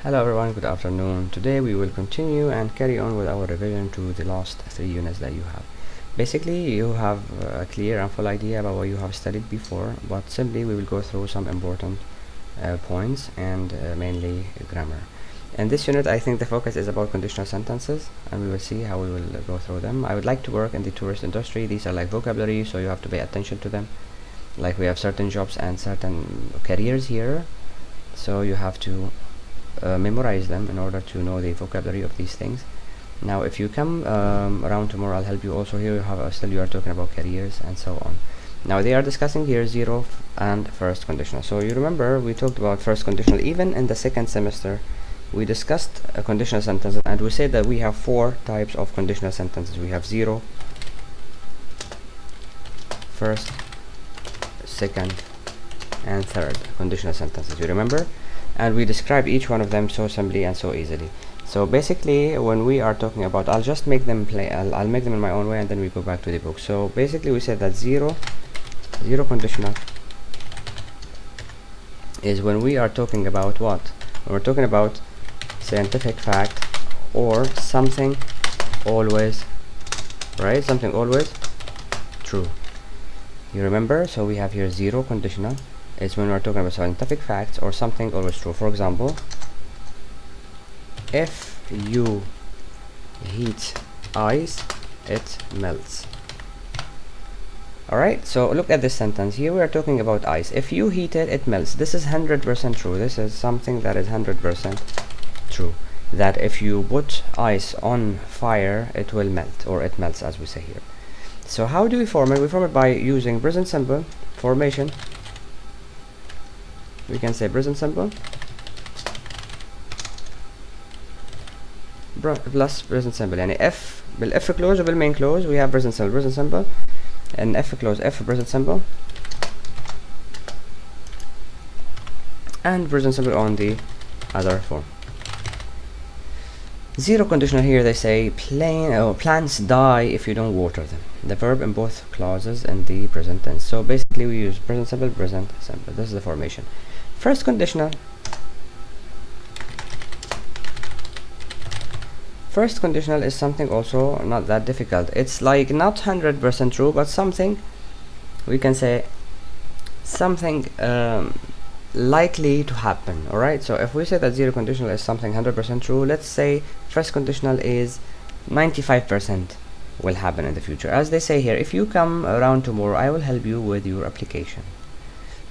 Hello everyone, good afternoon. Today we will continue and carry on with our revision to the last 3 units that you have. Basically, you have a clear and full idea about what you have studied before, but simply we will go through some important points and mainly grammar. In this unit, I think the focus is about conditional sentences, and we will see how we will go through them. I would like to work in the tourist industry. These are like vocabulary, so you have to pay attention to them. Like we have certain jobs and certain careers here, so you have to memorize them in order to know the vocabulary of these things. Now if you come around tomorrow, I'll help you. Also here you have still you are talking about careers and so on. Now they are discussing here zero and first conditional. So you remember we talked about first conditional. Even in the second semester we discussed a conditional sentence, and we said that we have 4 types of conditional sentences. We have zero, first, second, and third conditional sentences, you remember? And we describe each one of them so simply and so easily. So basically when we are talking about, I'll just make them I'll make them in my own way, and then we go back to the book. So basically we said that zero conditional is when we are talking about what? When we're talking about scientific fact or something always right, something always true. You remember? So we have here zero conditional is when we're talking about scientific facts or something always true. For example, if you heat ice, it melts. Alright, so look at this sentence. Here we are talking about ice. If you heat it, it melts. This is 100% true. This is something that is 100% true. That if you put ice on fire, it will melt, or it melts as we say here. So how do we form it? We form it by using present simple formation. We can say present simple plus present simple. يعني F بالF clause وبالmain clause we have present simple, and F clause F present simple, and present simple on the other form. Zero conditional here they say plants die if you don't water them. The verb in both clauses in the present tense. So basically we use present simple. This is the formation. First conditional. First conditional is something also not that difficult. It's like not 100% true, but something we can say something likely to happen. Alright, so if we say that zero conditional is something 100% true, let's say first conditional is 95% will happen in the future. As they say here, if you come around tomorrow, I will help you with your application.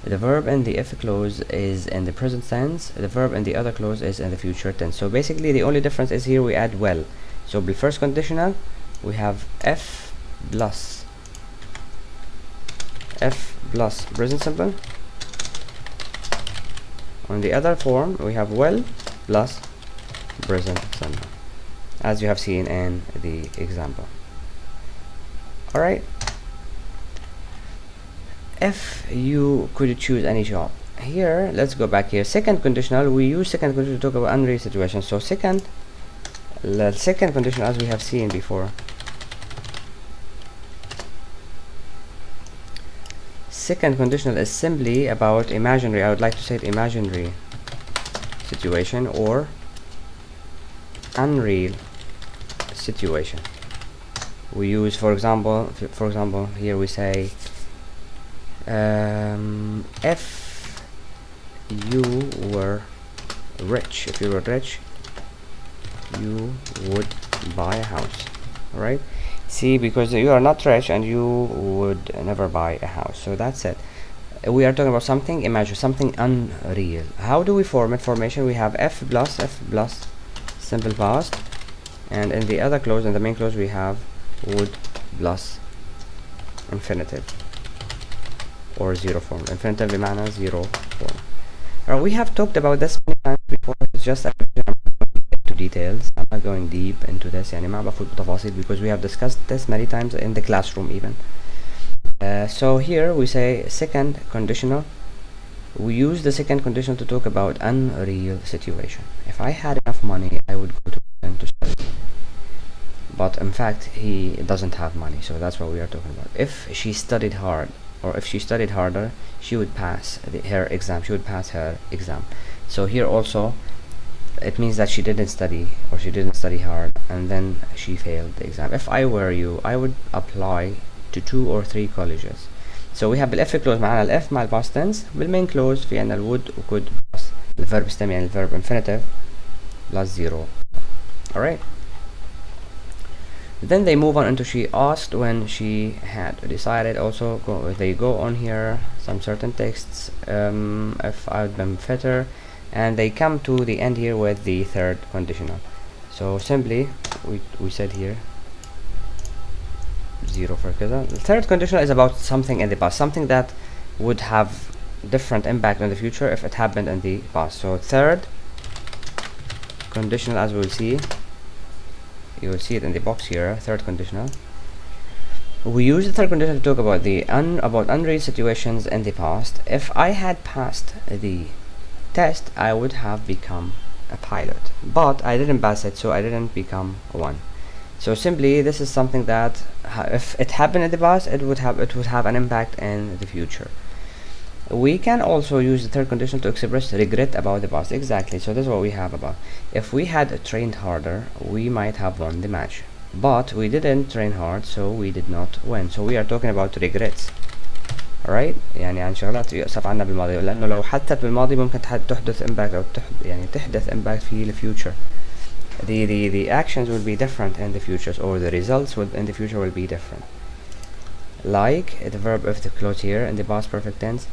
The verb in the if clause is in the present tense, the verb in the other clause is in the future tense. So basically the only difference is here we add well. So the first conditional we have F plus present simple. On the other form we have well plus present simple, as you have seen in the example. Alright, if you could choose any job, here let's go back here. Second conditional, we use second conditional to talk about unreal situation. So the second conditional, as we have seen before, second conditional is simply about imaginary, I would like to say it imaginary situation or unreal situation. We use, for example here we say if you were rich, you would buy a house. Alright, see, because you are not rich and you would never buy a house. So that's it. We are talking about something imaginary, something unreal. How do we form it? Formation, we have F plus simple past, and in the other clause, in the main clause, we have would plus infinitive or zero form. Infinitive بمعنى zero form. We have talked about this many times before. It's just I'm not going into details. I'm not going deep into this. يعني ما بفوت بتفاصيل because we have discussed this many times in the classroom even. So here we say second conditional. We use the second conditional to talk about unreal situation. If I had enough money, I would go to study. But in fact, he doesn't have money, so that's what we are talking about. If she studied hard, or if she studied harder, she would pass her exam. So here also it means that she didn't study, or she didn't study hard, and then she failed the exam. If I were you, I would apply to 2 or 3 colleges. So we have بالاف clause معنا الاف مع الباست tense. بالmain clause في عنا الwould و could plus الverb stem يعني الverb infinitive plus 0. Alright. Then they move on into she asked when she had decided. Also they go on here some certain texts, if I'd been fitter, and they come to the end here with the third conditional. So simply we said here 0 for كذا. The third conditional is about something in the past, something that would have different impact in the future if it happened in the past. So third conditional, as we'll see, you will see it in the box here, third conditional. We use the third conditional to talk about the unreal situations in the past. If I had passed the test, I would have become a pilot, but I didn't pass it, so I didn't become one. So simply, this is something that if it happened in the past, it would have an impact in the future. We can also use the third condition to express regret about the past. Exactly. So this is what we have about. If we had trained harder, we might have won the match, but we didn't train hard, so we did not win. So we are talking about regrets. Alright. يعني عن شغلات يؤسف عنها بالماضي، لأنه لو حدثت بالماضي ممكن تحدث impact أو يعني تحدث impact في the future. The actions will be different in the future, or the results in the future will be different. Like the verb of the clause here in the past perfect tense.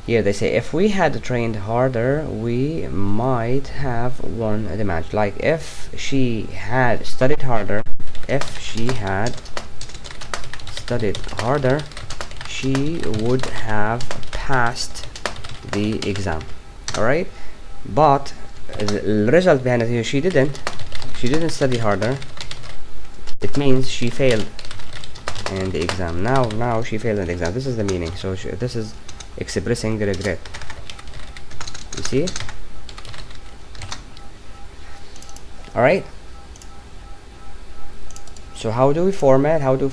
Here they say if we had trained harder, we might have won the match. Like if she had studied harder, she would have passed the exam. Alright? But the result behind it here, she didn't study harder. It means she failed in the exam. Now she failed in the exam. This is the meaning. So this is expressing regret. You see? Alright. So how do we form it? How do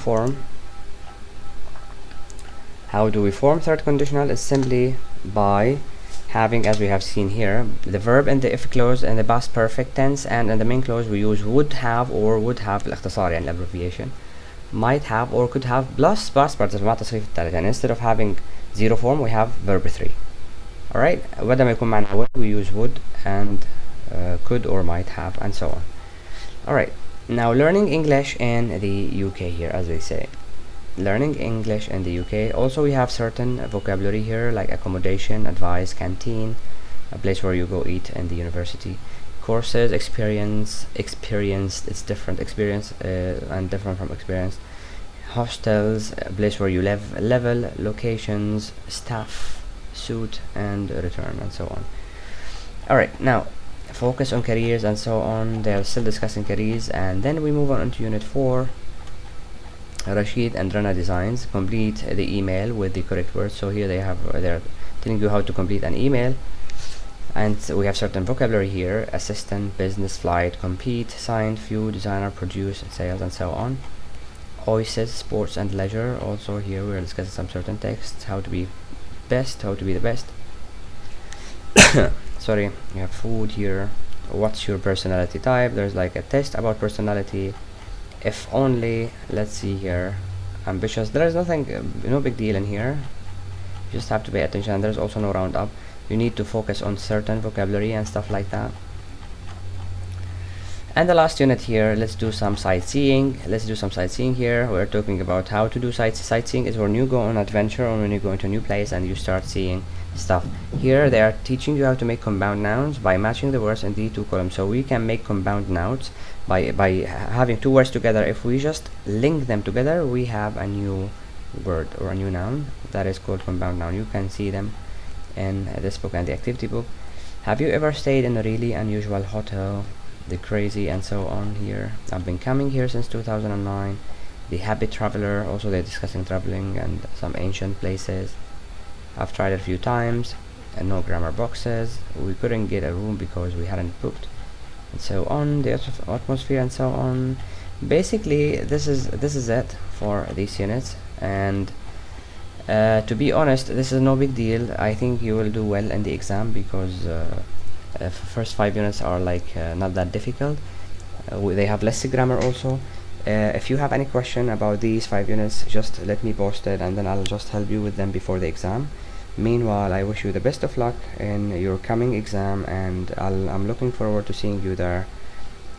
we form third conditional? Is simply by having, as we have seen here, the verb in the if clause in the past perfect tense, and in the main clause we use would have or would have بالاختصار يعني abbreviation, might have or could have plus past participle مع تصريف الثالث. And instead of having 0 form we have verb 3. Alright, بدل ما يكون معنا would we use would and could or might have and so on. Alright, now learning English in the UK here, as they say. Learning English in the UK. Also we have certain vocabulary here like accommodation, advice, canteen, a place where you go eat in the university, courses, experienced, it's different, experience and different from experience, hostels, a place where you live, level, locations, staff, suit, and return, and so on. Alright, now focus on careers and so on. They're still discussing careers, and then we move on into unit 4. Rashid and Rana designs. Complete the email with the correct words. So here they're telling you how to complete an email, and we have certain vocabulary here: assistant, business, flight, compete, signed, few, designer, produce, sales, and so on. OISIS, sports and leisure. Also here we're discussing some certain texts: how to be the best. Sorry, you have food here. What's your personality type? There's like a test about personality. If only, let's see here, ambitious. There is nothing, no big deal in here. You just have to pay attention. There's also no roundup. You need to focus on certain vocabulary and stuff like that. And the last unit here, let's do some sightseeing. Here. We're talking about how to do sightseeing is when you go on adventure or when you go into a new place and you start seeing stuff. Here they are teaching you how to make compound nouns by matching the words in the 2 columns. So we can make compound nouns by having 2 words together. If we just link them together, we have a new word or a new noun that is called compound noun. You can see them in this book and the activity book. Have you ever stayed in a really unusual hotel? The crazy, and so on. Here I've been coming here since 2009. The happy traveler. Also they're discussing traveling and some ancient places. I've tried it a few times, and no grammar boxes. We couldn't get a room because we hadn't booked, and so on. The atmosphere and so on. Basically this is it for these units, and to be honest, this is no big deal. I think you will do well in the exam because First 5 units are like not that difficult. They have less grammar also. If you have any question about these 5 units, just let me post it, and then I'll just help you with them before the exam. Meanwhile, I wish you the best of luck in your coming exam, and I'm looking forward to seeing you there.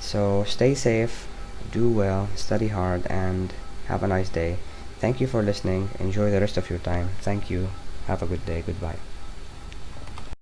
So stay safe, do well, study hard, and have a nice day. Thank you for listening. Enjoy the rest of your time. Thank you. Have a good day. Goodbye.